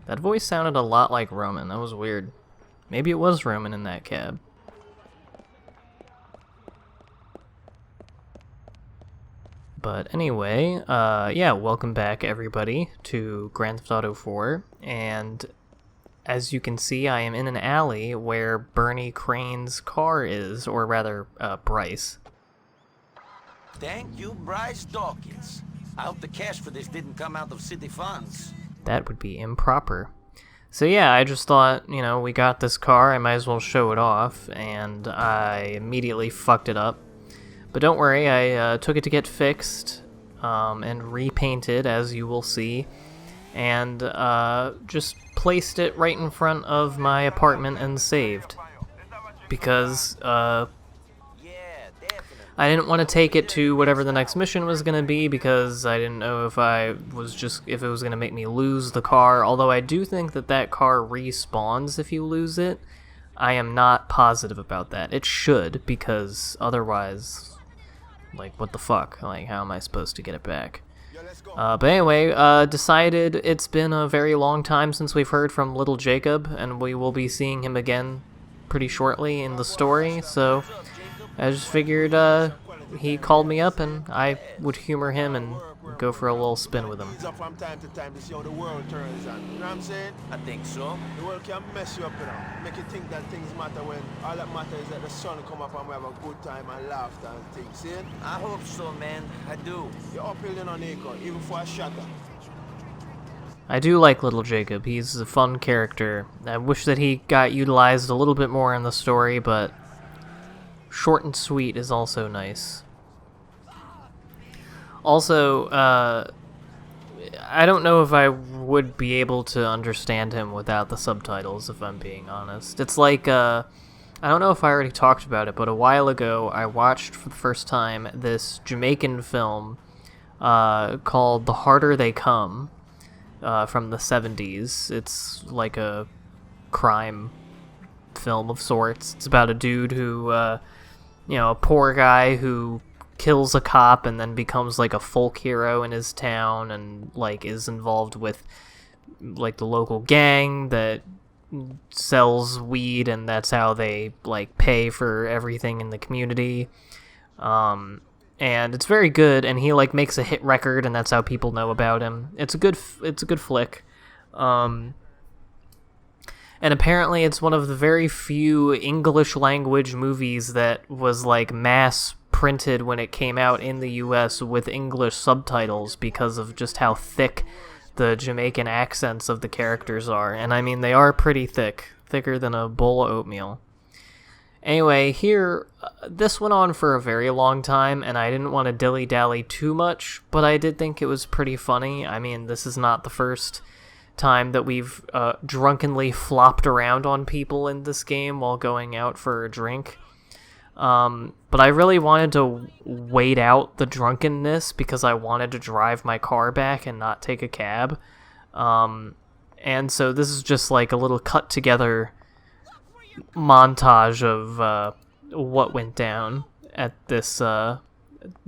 That voice sounded a lot like Roman. That was weird. Maybe it was Roman in that cab. But anyway, yeah, welcome back everybody to Grand Theft Auto 4, and as you can see, I am in an alley where Bernie Crane's car is, or rather, Bryce. Thank you, Bryce Dawkins. I hope the cash for this didn't come out of city funds. That would be improper. So yeah, I just thought, you know, we got this car, I might as well show it off, and I immediately fucked it up. But don't worry, I took it to get fixed, and repainted, as you will see, and just placed it right in front of my apartment and saved. Because, I didn't want to take it to whatever the next mission was going to be, because I didn't know if it was going to make me lose the car, although I do think that that car respawns if you lose it. I am not positive about that. It should, because otherwise, like, what the fuck? Like, how am I supposed to get it back? But anyway, decided it's been a very long time since we've heard from Little Jacob, and we will be seeing him again pretty shortly in the story, so I just figured he called me up and I would humor him and go for a little spin with him. From time to time to see how the world turns on. You know what I'm saying? I think so. The world can mess you up, you know. Make you think that things matter when all that matters is that the sun come up and we have a good time and laughter and things. See? I hope so, man. I do. You're uphill on Niko, even for a shatter. I do like Little Jacob. He's a fun character. I wish that he got utilized a little bit more in the story, but short and sweet is also nice. Also, I don't know if I would be able to understand him without the subtitles, if I'm being honest. It's like, I don't know if I already talked about it, but a while ago I watched for the first time this Jamaican film called The Harder They Come from the 70s. It's like a crime film of sorts. It's about a dude who, you know, a poor guy who kills a cop and then becomes like a folk hero in his town and like is involved with like the local gang that sells weed, and that's how they like pay for everything in the community. And it's very good, and he like makes a hit record, and that's how people know about him. It's a good flick. And apparently it's one of the very few English language movies that was like mass printed when it came out in the US with English subtitles, because of just how thick the Jamaican accents of the characters are. And I mean, they are pretty thick, thicker than a bowl of oatmeal. Anyway, here, this went on for a very long time, and I didn't want to dilly-dally too much, but I did think it was pretty funny. I mean, this is not the first time that we've drunkenly flopped around on people in this game while going out for a drink. But I really wanted to wait out the drunkenness because I wanted to drive my car back and not take a cab. And so this is just like a little cut together montage of what went down at this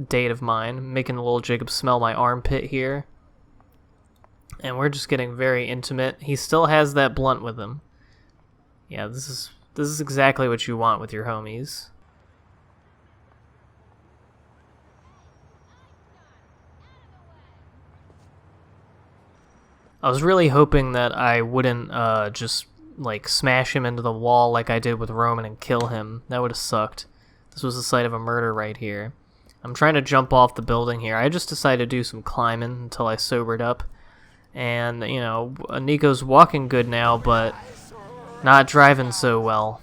date of mine. Making Little Jacob smell my armpit here. And we're just getting very intimate. He still has that blunt with him. Yeah, this is exactly what you want with your homies. I was really hoping that I wouldn't just like smash him into the wall like I did with Roman and kill him. That would have sucked. This was the site of a murder right here. I'm trying to jump off the building here. I just decided to do some climbing until I sobered up. And, you know, Niko's walking good now, but not driving so well.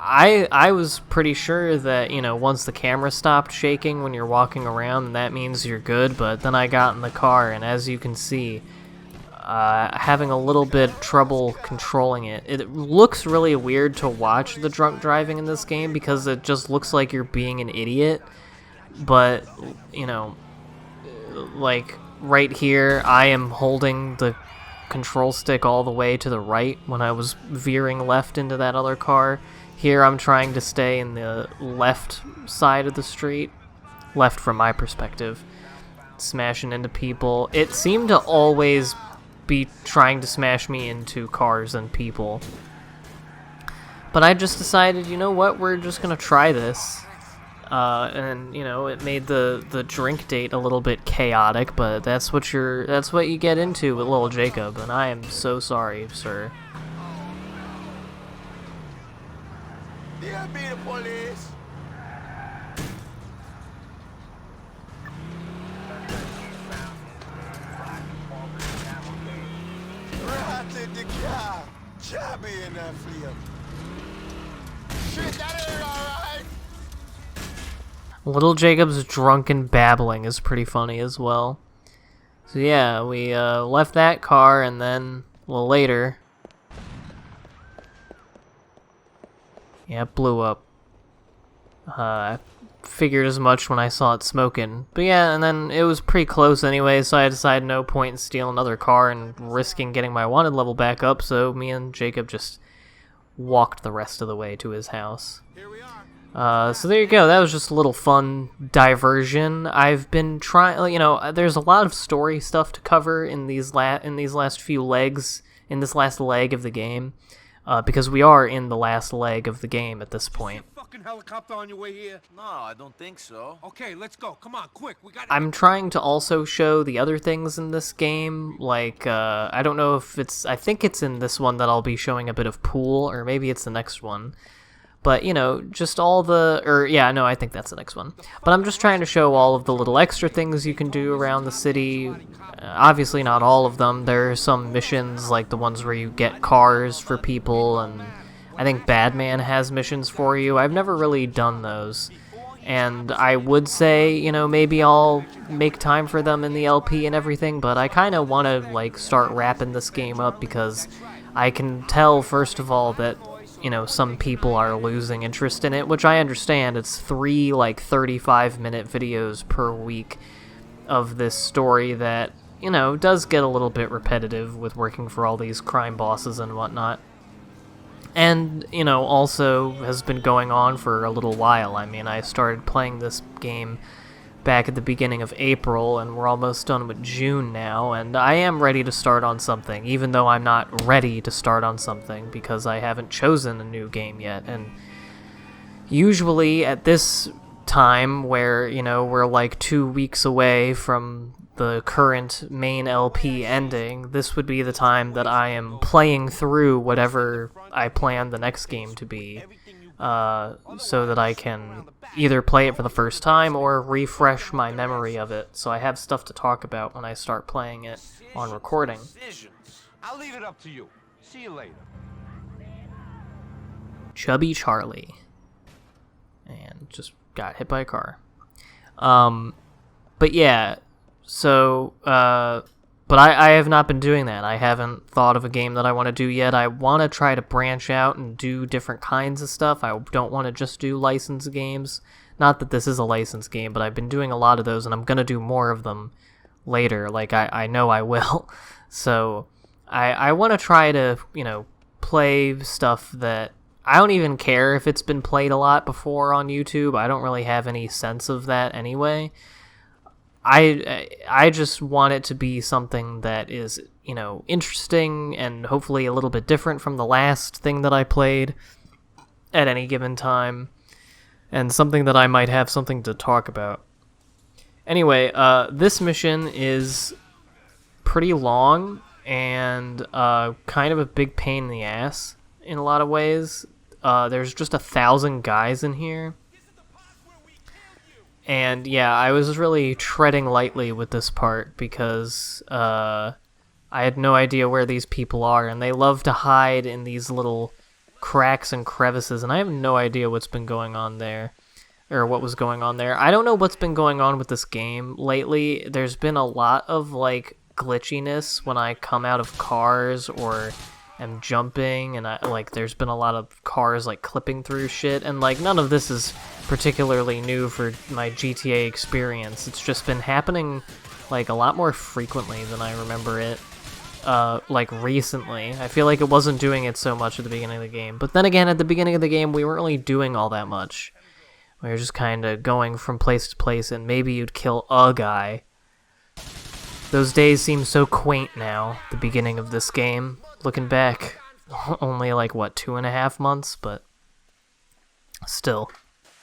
I was pretty sure that, you know, once the camera stopped shaking when you're walking around, that means you're good, but then I got in the car, and as you can see, having a little bit trouble controlling it. It looks really weird to watch the drunk driving in this game because it just looks like you're being an idiot, but, you know, like, right here, I am holding the control stick all the way to the right when I was veering left into that other car. Here I'm trying to stay in the left side of the street, left from my perspective, smashing into people. It seemed to always be trying to smash me into cars and people. But I just decided, you know what, we're just gonna try this. And you know, it made the drink date a little bit chaotic, but that's what you get into with little Jacob, and I am so sorry, sir. There be the police. Right in the car. Jabby in that flame. Shit, that ain't alright. Little Jacob's drunken babbling is pretty funny as well. So yeah, we left that car, and then a little later, yeah, it blew up. I figured as much when I saw it smoking. But yeah, and then it was pretty close anyway, so I decided no point in stealing another car and risking getting my wanted level back up, so me and Jacob just walked the rest of the way to his house. Here we are. So there you go. That was just a little fun diversion. I've been trying, you know, there's a lot of story stuff to cover in these last few legs, in this last leg of the game, because we are in the last leg of the game at this point. Fucking helicopter on your way here? No, I don't think so. Okay, let's go. Come on, quick. We got. I'm trying to also show the other things in this game, like, I don't know if I think it's in this one that I'll be showing a bit of pool, or maybe it's the next one. But, you know, just I think that's the next one. But I'm just trying to show all of the little extra things you can do around the city. Obviously not all of them. There are some missions, like the ones where you get cars for people, and I think Badman has missions for you. I've never really done those. And I would say, you know, maybe I'll make time for them in the LP and everything, but I kind of want to, like, start wrapping this game up, because I can tell, first of all, that, you know, some people are losing interest in it, which I understand. It's 3, like, 35-minute videos per week of this story that, you know, does get a little bit repetitive with working for all these crime bosses and whatnot. And, you know, also has been going on for a little while. I mean, I started playing this game back at the beginning of April, and we're almost done with June now, and I am ready to start on something, even though I'm not ready to start on something because I haven't chosen a new game yet. And usually at this time, where, you know, we're like 2 weeks away from the current main LP ending, this would be the time that I am playing through whatever I plan the next game to be, so that I can either play it for the first time or refresh my memory of it, so I have stuff to talk about when I start playing it on recording. I'll leave it up to you. See you later. Chubby Charlie. And just got hit by a car. But yeah, so, but I have not been doing that. I haven't thought of a game that I want to do yet. I want to try to branch out and do different kinds of stuff. I don't want to just do licensed games. Not that this is a licensed game, but I've been doing a lot of those, and I'm going to do more of them later. Like, I know I will. So, I want to try to, you know, play stuff that I don't even care if it's been played a lot before on YouTube. I don't really have any sense of that anyway. I just want it to be something that is, you know, interesting and hopefully a little bit different from the last thing that I played at any given time, and something that I might have something to talk about. Anyway, this mission is pretty long and kind of a big pain in the ass in a lot of ways. There's just 1,000 guys in here. And yeah, I was really treading lightly with this part because I had no idea where these people are, and they love to hide in these little cracks and crevices, and I have no idea what's been going on there, or what was going on there. I don't know what's been going on with this game lately. There's been a lot of, like, glitchiness when I come out of cars or am jumping, and there's been a lot of cars, like, clipping through shit, and, like, none of this is particularly new for my GTA experience. It's just been happening, like, a lot more frequently than I remember it, like, recently. I feel like it wasn't doing it so much at the beginning of the game. But then again, at the beginning of the game, we weren't really doing all that much. We were just kind of going from place to place, and maybe you'd kill a guy. Those days seem so quaint now, the beginning of this game. Looking back, only like, what, 2.5 months? But still.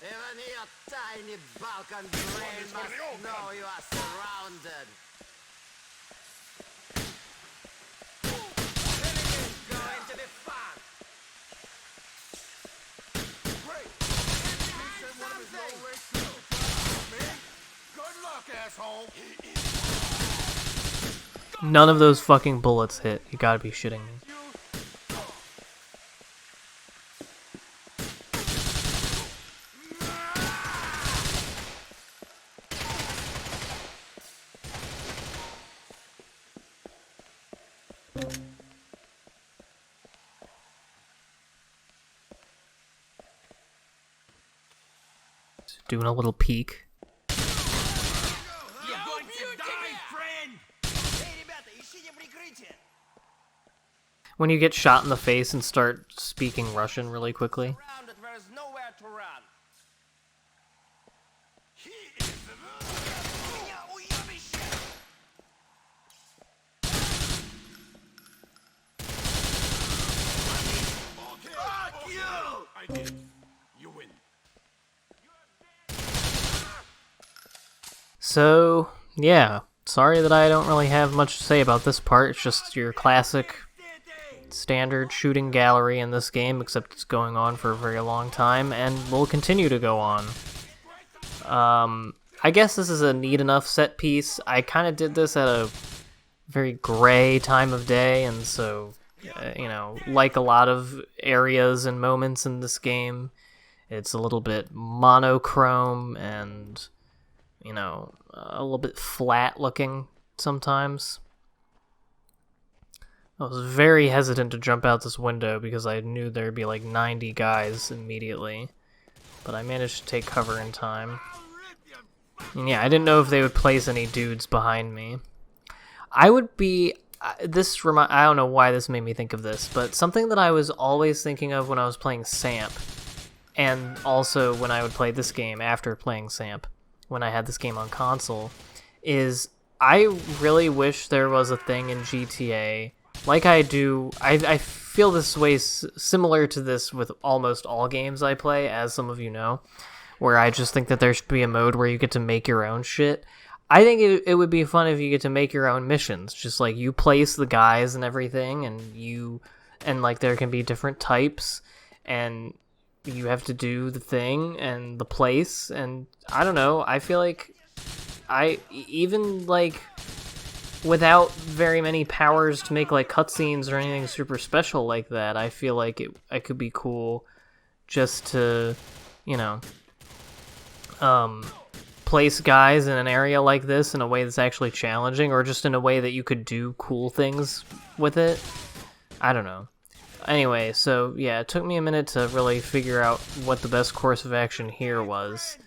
Even your tiny Balkan brain must know you are surrounded. It's going to be fun. Great. Good luck, asshole. None of those fucking bullets hit. You gotta be shitting me. Doing a little peek. You're going to die, friend! Hey, ребята, ищите прикрытие! When you get shot in the face and start speaking Russian really quickly. Surrounded, there is nowhere to run. Меня уебище! Fuck you! I did. You win. So, yeah. Sorry that I don't really have much to say about this part. It's just your classic standard shooting gallery in this game, except it's going on for a very long time, and will continue to go on. I guess this is a neat enough set piece. I kind of did this at a very gray time of day, and so, you know, like a lot of areas and moments in this game, it's a little bit monochrome and, you know, a little bit flat looking sometimes. I was very hesitant to jump out this window because I knew there'd be like 90 guys immediately, but I managed to take cover in time. And yeah, I didn't know if they would place any dudes behind me. I would be... I don't know why this made me think of this, but something that I was always thinking of when I was playing Samp, and also when I would play this game after playing Samp, when I had this game on console, is I really wish there was a thing in GTA, like I do, I feel this way similar to this with almost all games I play, as some of you know, where I just think that there should be a mode where you get to make your own shit. I think it would be fun if you get to make your own missions, just like you place the guys and everything, and like there can be different types, and you have to do the thing and the place, and I don't know, I feel like even like without very many powers to make like cutscenes or anything super special like that, I feel like it could be cool just to, you know, place guys in an area like this in a way that's actually challenging, or just in a way that you could do cool things with it. I don't know. Anyway, so yeah, it took me a minute to really figure out what the best course of action here was.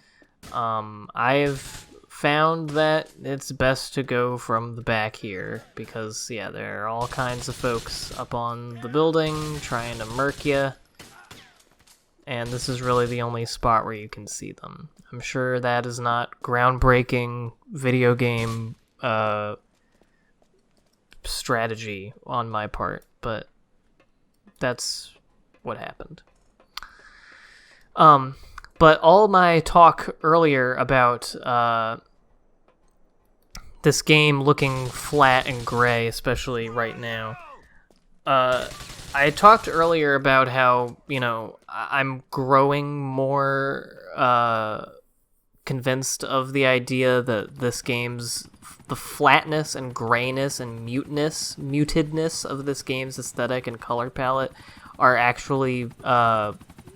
I've found that it's best to go from the back here, because yeah, there are all kinds of folks up on the building trying to murk you, and this is really the only spot where you can see them. I'm sure that is not groundbreaking video game strategy on my part, but that's what happened. But all my talk earlier about this game looking flat and gray, especially right now, I talked earlier about how, you know, I'm growing more convinced of the idea that this game's, the flatness and grayness and mutedness of this game's aesthetic and color palette are actually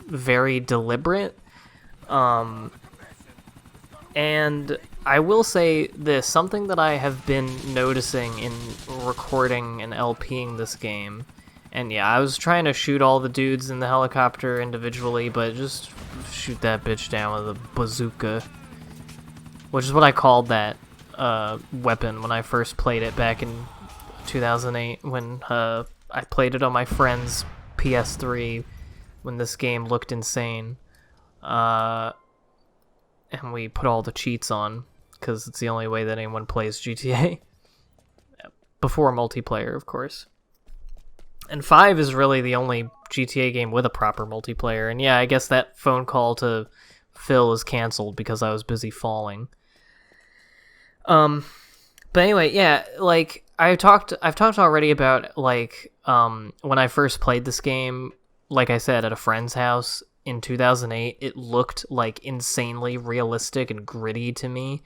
very deliberate. And I will say this, something that I have been noticing in recording and LPing this game, and yeah, I was trying to shoot all the dudes in the helicopter individually, but just shoot that bitch down with a bazooka, which is what I called that weapon when I first played it back in 2008, when I played it on my friend's PS3 when this game looked insane. And we put all the cheats on, because it's the only way that anyone plays GTA. before multiplayer, of course. And 5 is really the only GTA game with a proper multiplayer. And yeah, I guess that phone call to Phil is canceled because I was busy falling. But anyway, yeah, like I've talked already about like when I first played this game, like I said, at a friend's house in 2008, it looked like insanely realistic and gritty to me.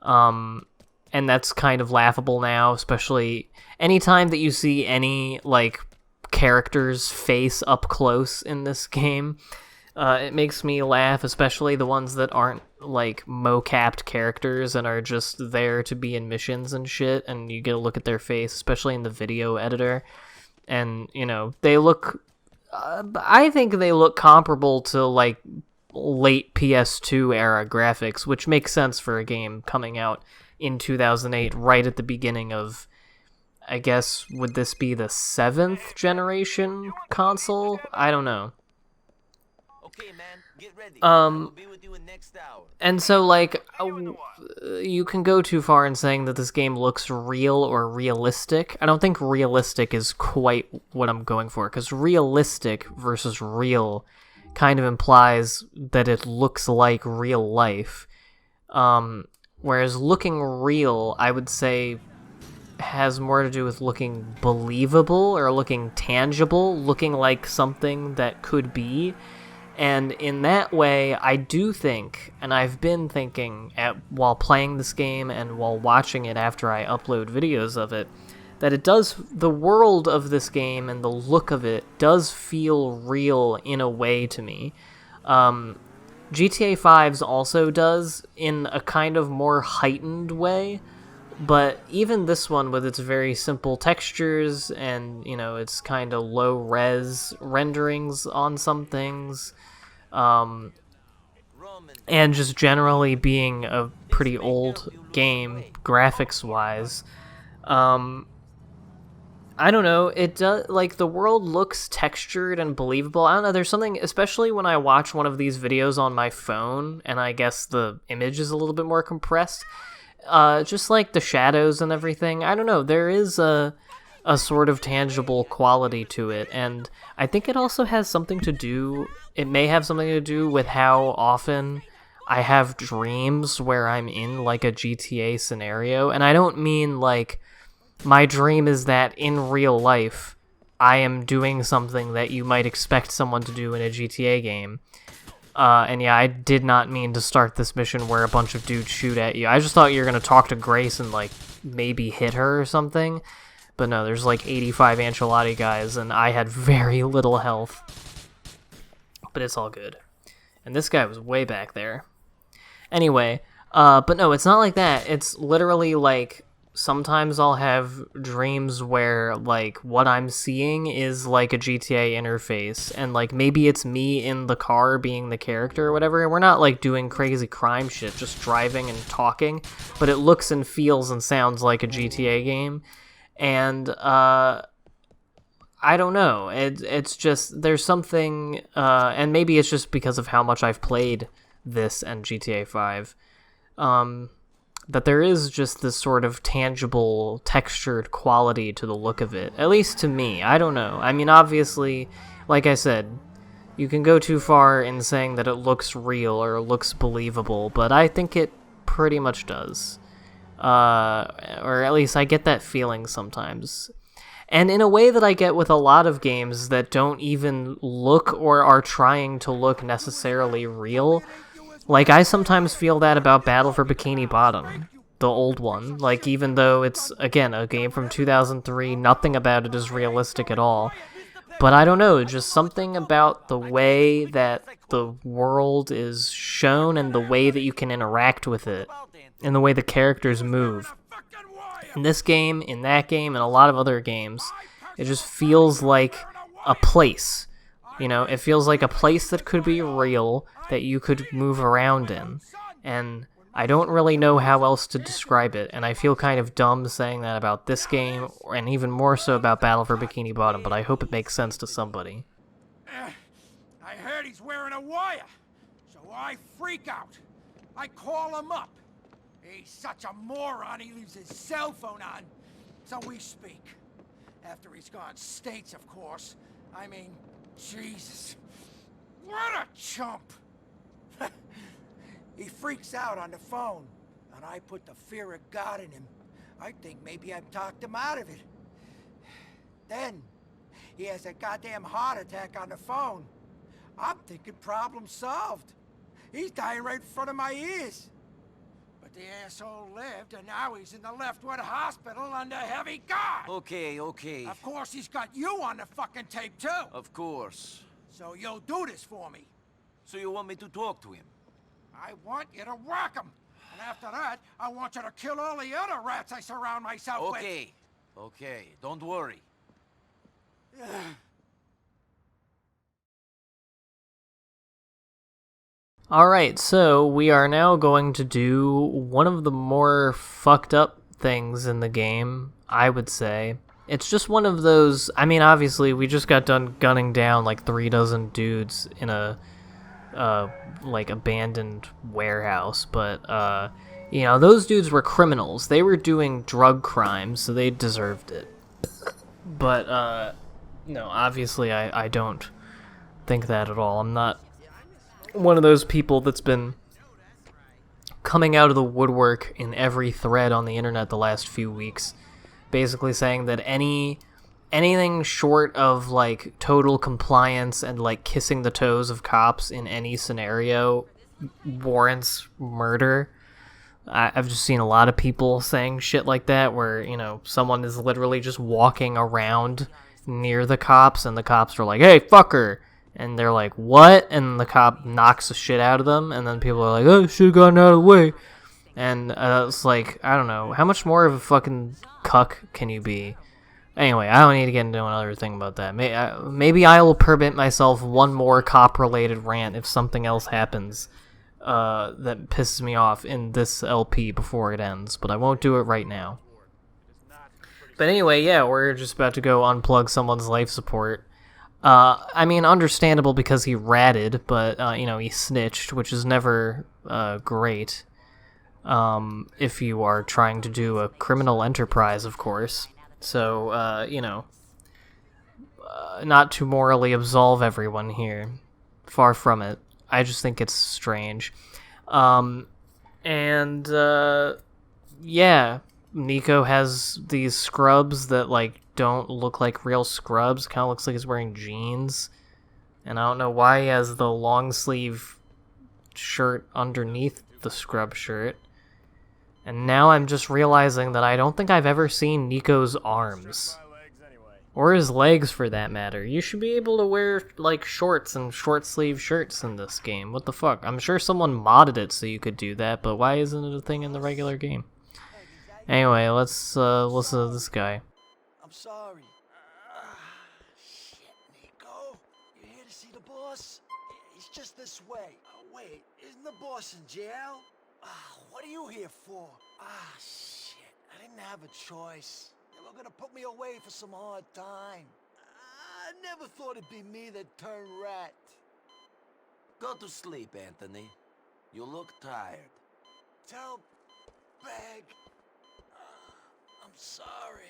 And that's kind of laughable now, especially anytime that you see any like character's face up close in this game. It makes me laugh, especially the ones that aren't like mo-capped characters and are just there to be in missions and shit, and you get a look at their face, especially in the video editor, and you know, they look I think they look comparable to like late PS2 era graphics, which makes sense for a game coming out in 2008, right at the beginning of, I guess, would this be the 7th generation console? I don't know. Okay, man, get ready. I'll be with you in next hour. And so, like, you can go too far in saying that this game looks real or realistic. I don't think realistic is quite what I'm going for, because realistic versus real kind of implies that it looks like real life. Whereas looking real, I would say, has more to do with looking believable or looking tangible, looking like something that could be. And in that way, I do think, and I've been thinking while playing this game and while watching it after I upload videos of it, that it does, the world of this game and the look of it does feel real in a way to me. GTA 5's also does, in a kind of more heightened way, but even this one with its very simple textures and, you know, its kind of low-res renderings on some things, and just generally being a pretty old game graphics-wise, I don't know, it does, like, the world looks textured and believable. I don't know, there's something, especially when I watch one of these videos on my phone, and I guess the image is a little bit more compressed, just like the shadows and everything, I don't know, there is a sort of tangible quality to it, and I think it also has something to do, it may have something to do with how often I have dreams where I'm in, like, a GTA scenario, and I don't mean, like, my dream is that in real life, I am doing something that you might expect someone to do in a GTA game. And yeah, I did not mean to start this mission where a bunch of dudes shoot at you. I just thought you were going to talk to Grace and, like, maybe hit her or something. But no, there's, like, 85 Ancelotti guys, and I had very little health. But it's all good. And this guy was way back there. Anyway, but no, it's not like that. It's literally, like, sometimes I'll have dreams where, like, what I'm seeing is, like, a GTA interface, and, like, maybe it's me in the car being the character or whatever, and we're not, like, doing crazy crime shit, just driving and talking, but it looks and feels and sounds like a GTA game, and, I don't know, it's just, there's something, and maybe it's just because of how much I've played this and GTA 5, that there is just this sort of tangible, textured quality to the look of it. At least to me. I don't know. I mean, obviously, like I said, you can go too far in saying that it looks real or looks believable, but I think it pretty much does. Or at least I get that feeling sometimes. And in a way that I get with a lot of games that don't even look or are trying to look necessarily real. Like, I sometimes feel that about Battle for Bikini Bottom, the old one. Like, even though it's, again, a game from 2003, nothing about it is realistic at all. But I don't know, just something about the way that the world is shown and the way that you can interact with it, and the way the characters move. In this game, in that game, and a lot of other games, it just feels like a place. You know, it feels like a place that could be real, that you could move around in. And I don't really know how else to describe it, and I feel kind of dumb saying that about this game, and even more so about Battle for Bikini Bottom, but I hope it makes sense to somebody. I heard he's wearing a wire, so I freak out. I call him up. He's such a moron, he leaves his cell phone on. So we speak. After he's gone states, of course. I mean, Jesus. What a chump! He freaks out on the phone, and I put the fear of God in him. I think maybe I've talked him out of it. Then, he has a goddamn heart attack on the phone. I'm thinking problem solved. He's dying right in front of my ears. But the asshole lived, and now he's in the Leftwood Hospital under heavy guard. Okay, okay. Of course, he's got you on the fucking tape, too. Of course. So you'll do this for me. So you want me to talk to him? I want you to whack him. And after that, I want you to kill all the other rats I surround myself with. Okay. Okay, don't worry. Alright, so we are now going to do one of the more fucked up things in the game, I would say. It's just one of those, I mean, obviously, we just got done gunning down like 3 dozen dudes in a, like, abandoned warehouse, but, you know, those dudes were criminals. They were doing drug crimes, so they deserved it. But, no, obviously, I don't think that at all. I'm not one of those people that's been coming out of the woodwork in every thread on the internet the last few weeks, basically saying that anything short of like total compliance and like kissing the toes of cops in any scenario warrants murder. I've just seen a lot of people saying shit like that, where, you know, someone is literally just walking around near the cops and the cops are like, "Hey, fucker," and they're like, "What?" And the cop knocks the shit out of them, and then people are like, "Oh, should've gotten out of the way." And it's like, I don't know, how much more of a fucking cuck can you be? Anyway, I don't need to get into another thing about that. Maybe I will permit myself one more cop-related rant if something else happens that pisses me off in this LP before it ends, but I won't do it right now. But anyway, yeah, we're just about to go unplug someone's life support. I mean, understandable because he ratted, but, you know, he snitched, which is never great. If you are trying to do a criminal enterprise, of course. So, you know, not to morally absolve everyone here. Far from it. I just think it's strange. Yeah, Niko has these scrubs that, like, don't look like real scrubs. Kind of looks like he's wearing jeans. And I don't know why he has the long sleeve shirt underneath the scrub shirt. And now I'm just realizing that I don't think I've ever seen Niko's arms. Or his legs, for that matter. You should be able to wear, like, shorts and short-sleeve shirts in this game. What the fuck? I'm sure someone modded it so you could do that, but why isn't it a thing in the regular game? Anyway, let's listen to this guy. I'm sorry. Shit, Niko. You here to see the boss? He's just this way. Wait, isn't the boss in jail? What are you here for? Shit. I didn't have a choice. They were gonna put me away for some hard time. I never thought it'd be me that turned rat. Go to sleep, Anthony. You look tired. Tell Beg I'm sorry.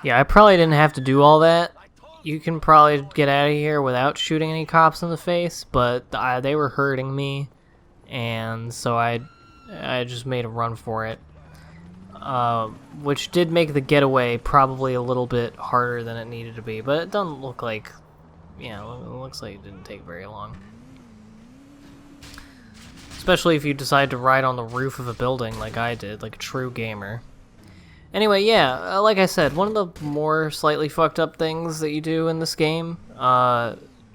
Yeah, I probably didn't have to do all that. You can probably get out of here without shooting any cops in the face, but they were hurting me, and so I just made a run for it. Which did make the getaway probably a little bit harder than it needed to be, but it doesn't look like, you know, it looks like it didn't take very long. Especially if you decide to ride on the roof of a building like I did, like a true gamer. Anyway, yeah, like I said, one of the more slightly fucked up things that you do in this game,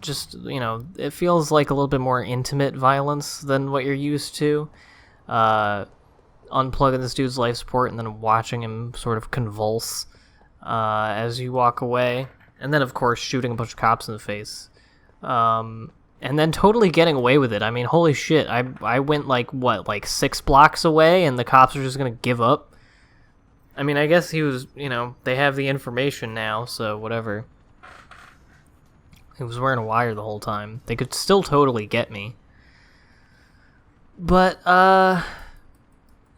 just, you know, it feels like a little bit more intimate violence than what you're used to. Unplugging this dude's life support and then watching him sort of convulse as you walk away. And then, of course, shooting a bunch of cops in the face. and then totally getting away with it. I mean, holy shit, I went like 6 blocks away, and the cops are just gonna give up. I mean, I guess he was, they have the information now, so whatever. He was wearing a wire the whole time. They could still totally get me. But,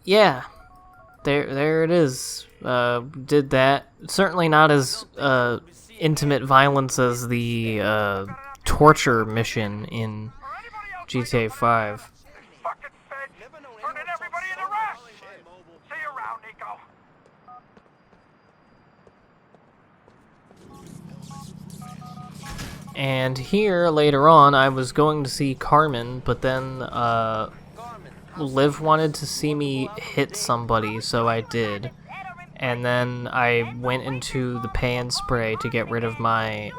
yeah. There it is. Did that. Certainly not as, intimate violence as the, torture mission in GTA 5. Fucking feds, turning everybody into rats. See you around, Niko. And here, later on, I was going to see Carmen, but then, Liv wanted to see me hit somebody, so I did. And then I went into the pay and spray to get rid of my,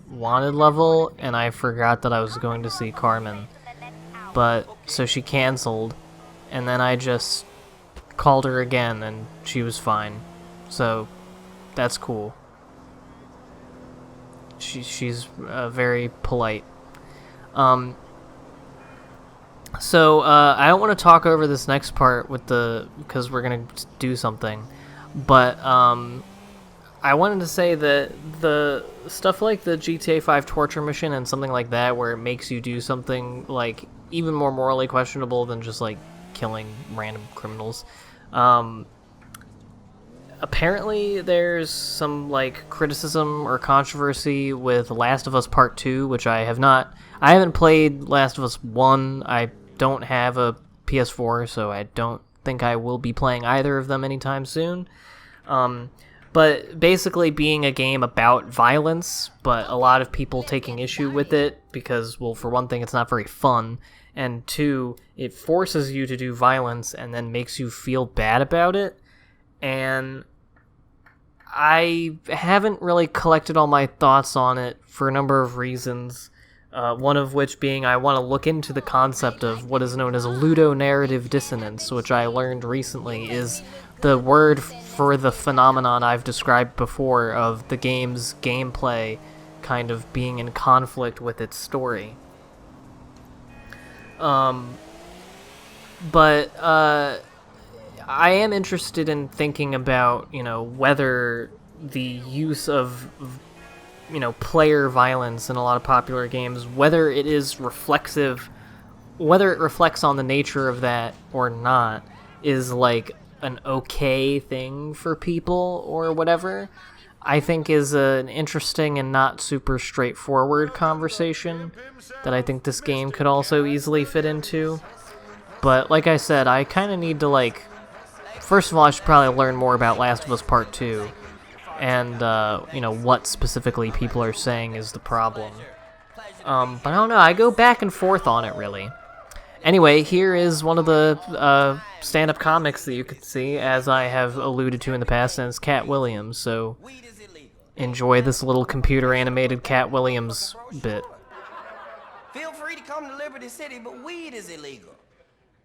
wanted level, and I forgot that I was going to see Carmen. But, so she canceled, and then I just called her again, and she was fine. So, that's cool. She's very polite. So, I don't want to talk over this next part because we're gonna do something. But, I wanted to say that the stuff like the GTA 5 torture mission and something like that, where it makes you do something, like, even more morally questionable than just, like, killing random criminals, apparently there's some, like, criticism or controversy with Last of Us Part 2, which I haven't played Last of Us 1. I don't have a PS4, so I don't think I will be playing either of them anytime soon. But basically being a game about violence, but a lot of people taking issue with it because, well, for one thing, it's not very fun, and two, it forces you to do violence and then makes you feel bad about it, and I haven't really collected all my thoughts on it for a number of reasons, one of which being I want to look into the concept of what is known as ludonarrative dissonance, which I learned recently is the word for the phenomenon I've described before of the game's gameplay kind of being in conflict with its story. But I am interested in thinking about, whether the use of, player violence in a lot of popular games, whether it reflects on the nature of that or not, is like an okay thing for people or whatever, I think is an interesting and not super straightforward conversation that I think this game could also easily fit into. But like I said, I kind of need to, first of all, I should probably learn more about Last of Us Part 2 and, what specifically people are saying is the problem. But I don't know, I go back and forth on it, really. Anyway, here is one of the stand-up comics that you can see, as I have alluded to in the past, and it's Katt Williams, so enjoy this little computer-animated Katt Williams bit. Feel free to come to Liberty City, but weed is illegal.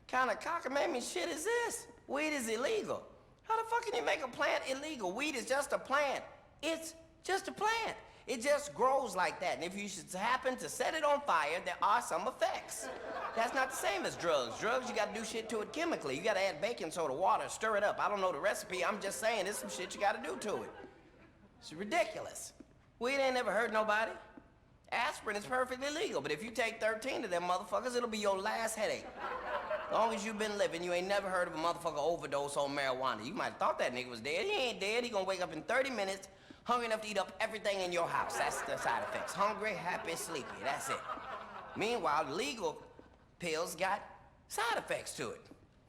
Kind of cockamamie shit is this? Weed is illegal. How the fuck can you make a plant illegal? Weed is just a plant. It's just a plant. It just grows like that, and if you should happen to set it on fire, there are some effects. That's not the same as drugs. Drugs, you gotta do shit to it chemically. You gotta add baking soda, water, stir it up. I don't know the recipe, I'm just saying there's some shit you gotta do to it. It's ridiculous. Weed ain't never hurt nobody. Aspirin is perfectly legal, but if you take 13 of them motherfuckers, it'll be your last headache. As long as you've been living, you ain't never heard of a motherfucker overdose on marijuana. You might have thought that nigga was dead. He ain't dead. He gonna wake up in 30 minutes, hungry enough to eat up everything in your house. That's the side effects. Hungry, happy, sleepy. That's it. Meanwhile, legal pills got side effects to it.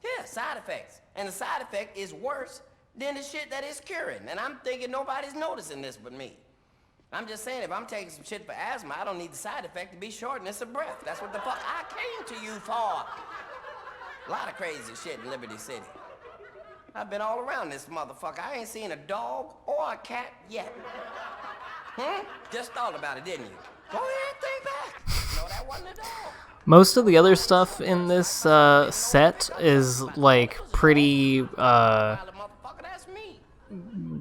Yeah, side effects. And the side effect is worse than the shit that it's curing. And I'm thinking nobody's noticing this but me. I'm just saying, if I'm taking some shit for asthma, I don't need the side effect to be shortness of breath. That's what the fuck I came to you for. A lot of crazy shit in Liberty City. I've been all around this motherfucker. I ain't seen a dog or a cat yet. Just thought about it, didn't you? Go ahead, think back. No, that wasn't a dog. Most of the other stuff in this set is, pretty, Motherfucker, that's me.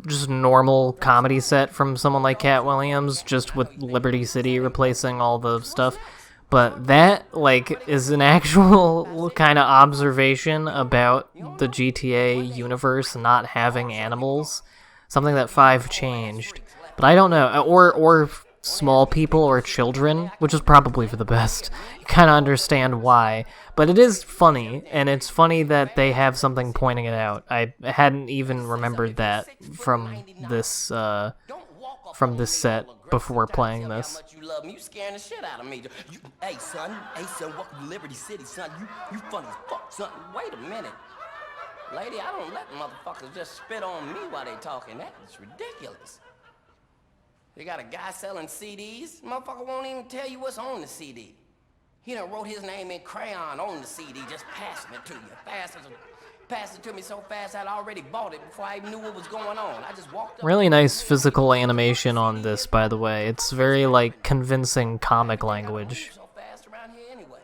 just normal comedy set from someone like Katt Williams, just with Liberty City replacing all the stuff. But that, like, is an actual kind of observation about the GTA universe not having animals. Something that 5 changed. But I don't know. Or small people or children, which is probably for the best. You kind of understand why. But it is funny, and it's funny that they have something pointing it out. I hadn't even remembered that from this set before playing this. You scaring the shit out of me. Hey son, welcome to Liberty City, son. You funny as fuck, son. Wait a minute. Lady, I don't let motherfuckers just spit on me while they talking. That's ridiculous. They got a guy selling CDs. Motherfucker won't even tell you what's on the CD. He done wrote his name in crayon on the CD, just passing it to you. Passed it to me so fast I'd already bought it before I even knew what was going on. I just walked up. Really nice physical animation on this, by the way. It's very, like, convincing comic language. So fast around here anyway.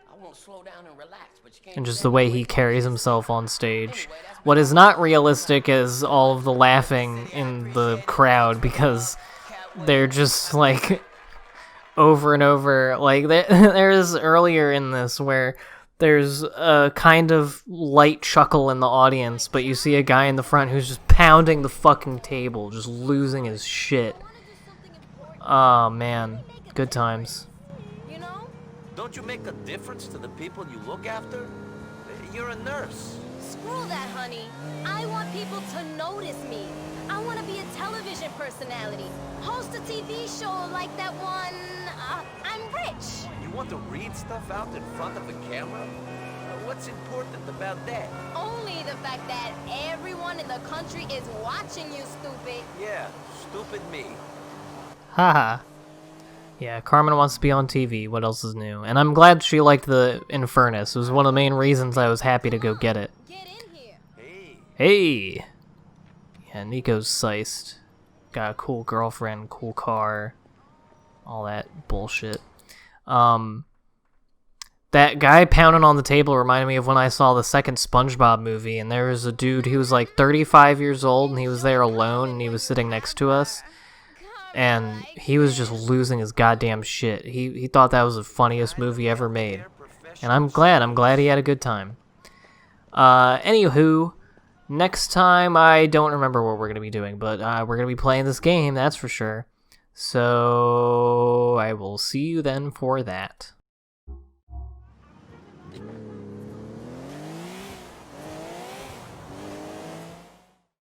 I won't slow down and relax, but you can't. And just the way he carries himself on stage. What is not realistic is all of the laughing in the crowd, because they're just, like, over and over. Like, there's earlier in this where there's a kind of light chuckle in the audience, but you see a guy in the front who's just pounding the fucking table, just losing his shit. Oh, man. Good times. You know? Don't you make a difference to the people you look after? You're a nurse. Screw that, honey. I want people to notice me. I want to be a television personality. Host a TV show like that one, I'm Rich. You want to read stuff out in front of a camera? What's important about that? Only the fact that everyone in the country is watching you, stupid. Yeah, stupid me. Haha. Yeah, Carmen wants to be on TV. What else is new? And I'm glad she liked the Infernus. It was one of the main reasons I was happy to go get it. Get in here. Hey! Yeah, Niko's siced. Got a cool girlfriend, cool car, all that bullshit. That guy pounding on the table reminded me of when I saw the second SpongeBob movie, and there was a dude who was like 35 years old, and he was there alone, and he was sitting next to us. And he was just losing his goddamn shit. He thought that was the funniest movie ever made. And I'm glad he had a good time. Anywho, next time, I don't remember what we're going to be doing, but we're going to be playing this game, that's for sure. So I will see you then for that.